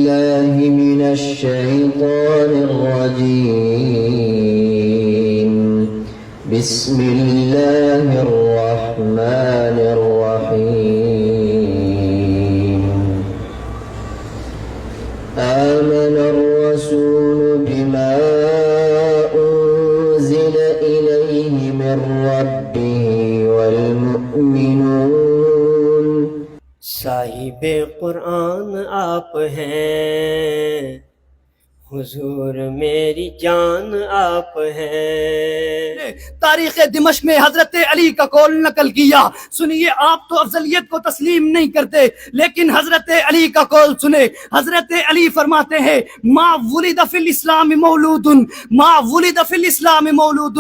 بالله من الشيطان الرجيم بسم الله الرحمن الرحيم آمن الرسول بما أنزل إليه من ربه والمؤمنون صاحب قرآن آپ ہیں، حضور میری جان آپ ہیں۔ تاریخ دمشق میں حضرت علی کا قول نقل کیا۔ سنیے، آپ تو افضلیت کو تسلیم نہیں کرتے، لیکن حضرت علی کا قول سنے۔ حضرت علی فرماتے ہیں ما ولد فی الاسلام مولود، ما ولد فی الاسلام مولود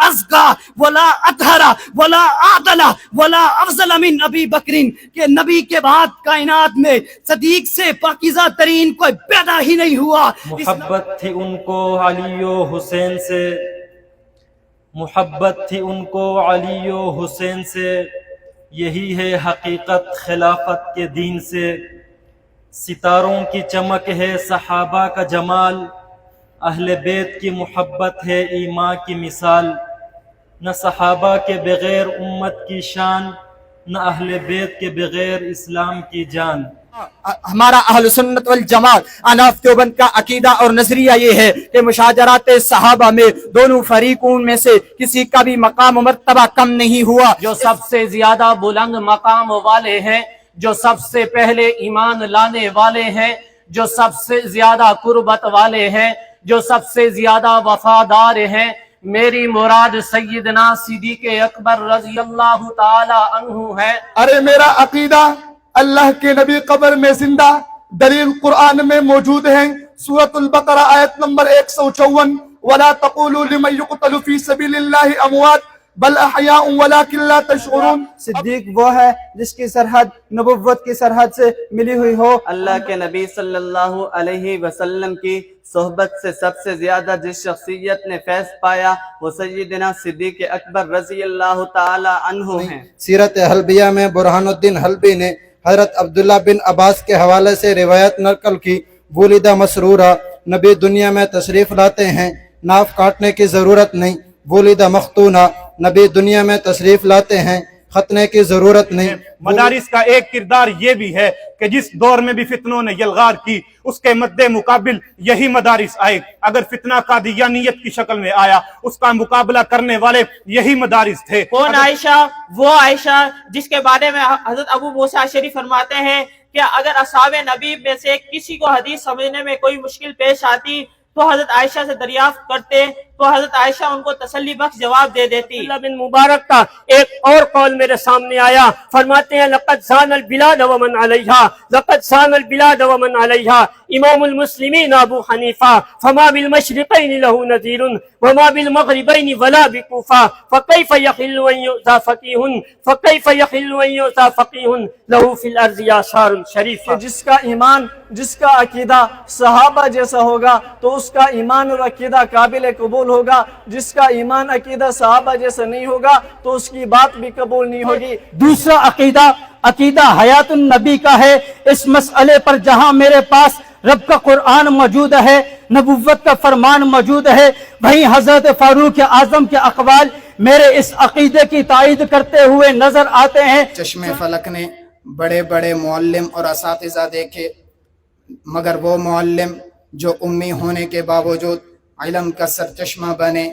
ازکا ولا اطہر ولا اعدل ولا افضل من ابی بکر، کہ نبی کے بعد کائنات میں صدیق سے پاکیزہ ترین کوئی پیدا ہی نہیں ہوا۔ محبت تھی ان کو علی و حسین سے، محبت تھی ان کو علی و حسین سے، یہی ہے حقیقت خلافت کے دین سے۔ ستاروں کی چمک ہے صحابہ کا جمال، اہل بیت کی محبت ہے ایمان کی مثال۔ نہ صحابہ کے بغیر امت کی شان، نہ اہل بیت کے بغیر اسلام کی جان۔ ہمارا اہل سنت والجماعت اناف دیوبند کا عقیدہ اور نظریہ یہ ہے کہ مشاجرات صحابہ میں دونوں فریقوں میں سے کسی کا بھی مقام و مرتبہ کم نہیں ہوا۔ جو سب سے زیادہ بلند مقام والے ہیں، جو سب سے پہلے ایمان لانے والے ہیں، جو سب سے زیادہ قربت والے ہیں، جو سب سے زیادہ وفادار ہیں، میری مراد سیدنا صدیق اکبر رضی اللہ تعالی عنہ ہے۔ ارے میرا عقیدہ اللہ کے نبی قبر میں زندہ، دلیل قرآن میں موجود ہیں۔ سورۃ البقرہ آیت نمبر 154، وَلَا تَقُولُوا لِمَنْ يُقْتَلُ فِي سَبِيلِ اللَّهِ أَمْوَاتٌ بَلْ أَحْيَاءٌ وَلَكِنْ لَا تَشْعُرُونَ۔ صدیق وہ ہے جس کی سرحد نبوت کی سرحد سے ملی ہوئی ہو۔ اللہ کے نبی صلی اللہ علیہ وسلم کی صحبت سے سب سے زیادہ جس شخصیت نے فیض پایا وہ سیدنا صدیق اکبر رضی اللہ تعالی عنہ ہیں۔ سیرت حلبیہ میں برہان الدین حلبی نے حضرت عبداللہ بن عباس کے حوالے سے روایت نقل کی، ولدہ مسرورہ، نبی دنیا میں تشریف لاتے ہیں، ناف کاٹنے کی ضرورت نہیں۔ ولدہ مختونہ، نبی دنیا میں تشریف لاتے ہیں، ختنے کی ضرورت نہیں۔ مدارس کا ایک کردار یہ بھی ہے کہ جس دور میں بھی فتنوں نے یلغار کی، اس کے مد مقابل یہی مدارس آئے۔ اگر فتنہ قادیانیت کی شکل میں آیا، اس کا مقابلہ کرنے والے یہی مدارس تھے۔ کون عائشہ؟ وہ عائشہ جس کے بارے میں حضرت ابو موسیٰ اشعری فرماتے ہیں کہ اگر اصحاب نبی میں سے کسی کو حدیث سمجھنے میں کوئی مشکل پیش آتی تو حضرت عائشہ سے دریافت کرتے تو حضرت عائشہ ان کو تسلی بخش جواب دے دیتی۔ عبداللہ بن مبارک کا ایک اور قول میرے سامنے آیا، فرماتے ہیں لقد سان البلاد ومن علیہا، لقد سان البلاد ومن علیہا امام المسلمین ابو حنیفہ، فما بالمشرقین له نذیر وما بالمغربین ولا بکوفہ، فکیف یحل ان یؤذى فقیہ، فکیف یحل ان یؤذى فقیہ له فی الارض آثار شریفہ۔ کہ جس کا ایمان، جس کا عقیدہ صحابہ جیسا ہوگا تو اس کا ایمان اور عقیدہ قابل قبول ہوگا، جس کا ایمان عقیدہ صحابہ جیسا نہیں ہوگا تو اس کی بات بھی قبول نہیں ہوگی۔ دوسرا عقیدہ حیات النبی کا ہے۔ اس مسئلے پر جہاں میرے پاس رب کا قرآن موجود ہے، نبوت کا فرمان موجود ہے، وہیں حضرت فاروق اعظم کے اقوال میرے اس عقیدے کی تائید کرتے ہوئے نظر آتے ہیں۔ چشم فلک نے بڑے بڑے معلم اور اساتذہ دیکھے، مگر وہ معلم جو امی ہونے کے باوجود علم کا سرچشمہ بنے،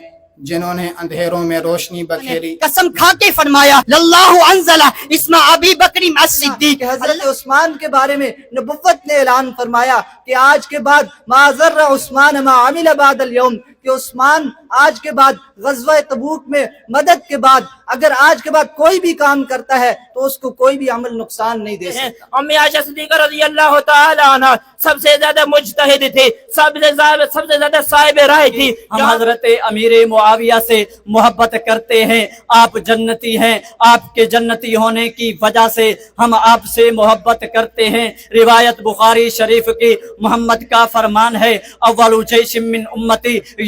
جنہوں نے اندھیروں میں روشنی بکھیری۔ قسم کھا کے فرمایا للہ انزل اسم ابی بکر الصدیق۔ حضرت عثمان کے بارے میں نبوت نے اعلان فرمایا کہ آج کے بعد ما ضر عثمان ما عمل بعد اليوم، کہ عثمان آج کے بعد غزوہ تبوک میں مدد کے بعد اگر آج کے بعد کوئی بھی کام کرتا ہے تو اس کو کوئی بھی عمل نقصان نہیں دے سکتا۔ امی عائشہ صدیقہ رضی اللہ تعالی عنہ سب سے زیادہ مجتہد تھے، سب سے زیادہ صاحب رائے تھی۔ ہم حضرت امیر معاویہ سے محبت کرتے ہیں، آپ جنتی ہیں، آپ کے جنتی ہونے کی وجہ سے ہم آپ سے محبت کرتے ہیں۔ روایت بخاری شریف کی، محمد کا فرمان ہے اول جیش من امتی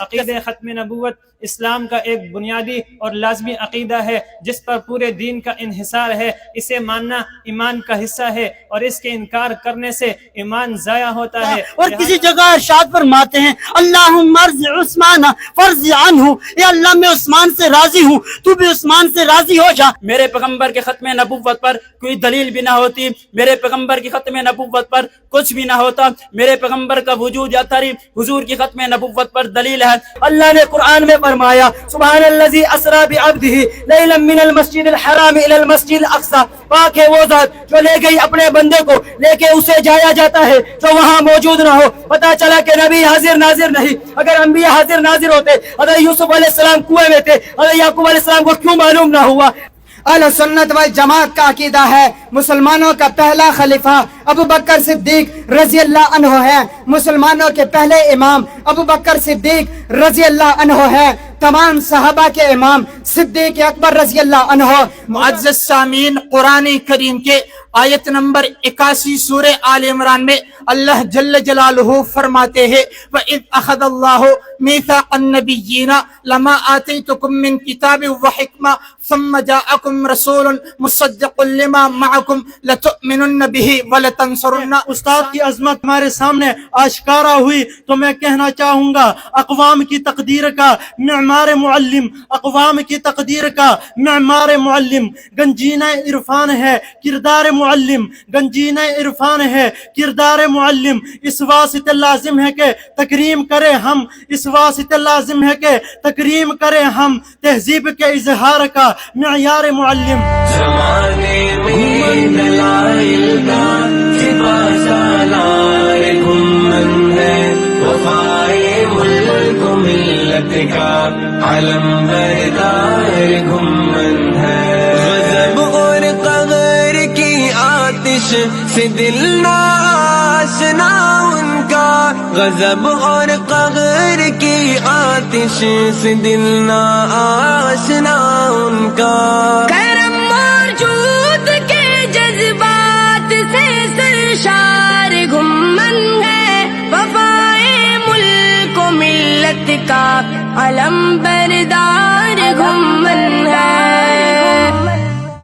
عقید ختم نبوت اسلام کا ایک بنیادی اور لازمی عقیدہ ہے جس پر پورے دین کا انحصار ہے. اسے ماننا ایمان کا حصہ ہے اور اس کے انکار کرنے سے ایمان ضائع ہوتا ہے. اور کسی جگہ ارشاد فرماتے ہیں اللہم ارض عثمان فرض عنہ، اے اللہ میں عثمان سے راضی ہوں، تو بھی عثمان سے راضی ہو جا. میرے پیغمبر کے ختم نبوت پر کوئی دلیل بھی نہ ہوتی، میرے پیغمبر کی ختم نبوت پر کچھ بھی نہ ہوتا. میرے پیغمبر کا وجود یا تعریف حضور کی ختم نبوت پر دلیل ہے. اللہ نے قرآن میں فرمایا سبحان الذی اسری بعبدہ لیلا من المسجد الحرام الی المسجد الاقصی، پاک ہے وہ ذات جو لے گئی اپنے بندے کو، لے کے اسے جایا جاتا ہے جو وہاں موجود نہ ہو. پتہ چلا کہ نبی حاضر ناظر نہیں. اگر انبیاء حاضر ناظر ہوتے، حضرت یوسف علیہ السلام کنویں میں تھے، حضرت یعقوب علیہ السلام کو کیوں معلوم نہ ہوا؟ اہل سنت والجماعت کا عقیدہ ہے مسلمانوں کا پہلا خلیفہ ابو بکر صدیق رضی اللہ عنہ ہے. مسلمانوں کے پہلے امام ابو بکر صدیق رضی اللہ عنہ ہے. تمام صحابہ کے امام صدیق اکبر رضی اللہ عنہ. معزز سامعین، قرآن کریم کے آیت نمبر 81 سورہ آل عمران میں اللہ جل جلالہ فرماتے ہیں وَإِذْ أَخَذَ اللَّهُ مِيثَاقَ النَّبِيِّينَ لَمَا آتَيْتُكُم مِّن كِتَابٍ وَحِكْمَةٍ ثُمَّ جَاءَكُم رَّسُولٌ مُصَدِّقٌ لِّمَا مَعَكُمْ لَتُؤْمِنُنَّ بِهِ وَلَتَنصُرُنَّ. استاد کی عظمت ہمارے سامنے آشکارا ہوئی تو میں کہنا چاہوں گا اقوام کی تقدیر کا معمار معلم، اقوام کی تقدیر کا معمار معلم گنجینہ عرفان ہے، کردار معلم گنجینہ عرفان ہے، کردار معلم. اس واسطے لازم ہے کہ تکریم کرے ہم، اس واسطے لازم ہے کہ تکریم کرے ہم تہذیب کے اظہار کا معیار معلم. زمانے میں دلائل کا سپاہ سالار گھومن ہے، وفائے ملک و ملت کا علم بردار گھومن ہے. غضب اور قہر کی آتش سے دل نہ آشنا ان کا، غضب اور قہر کی آتش سے دل نہ آشنا ان کا. کرم موجود کے جذبات سے سرشار گھمن ہے، وفائے ملک و ملت کا علم بردار گھمن ہے.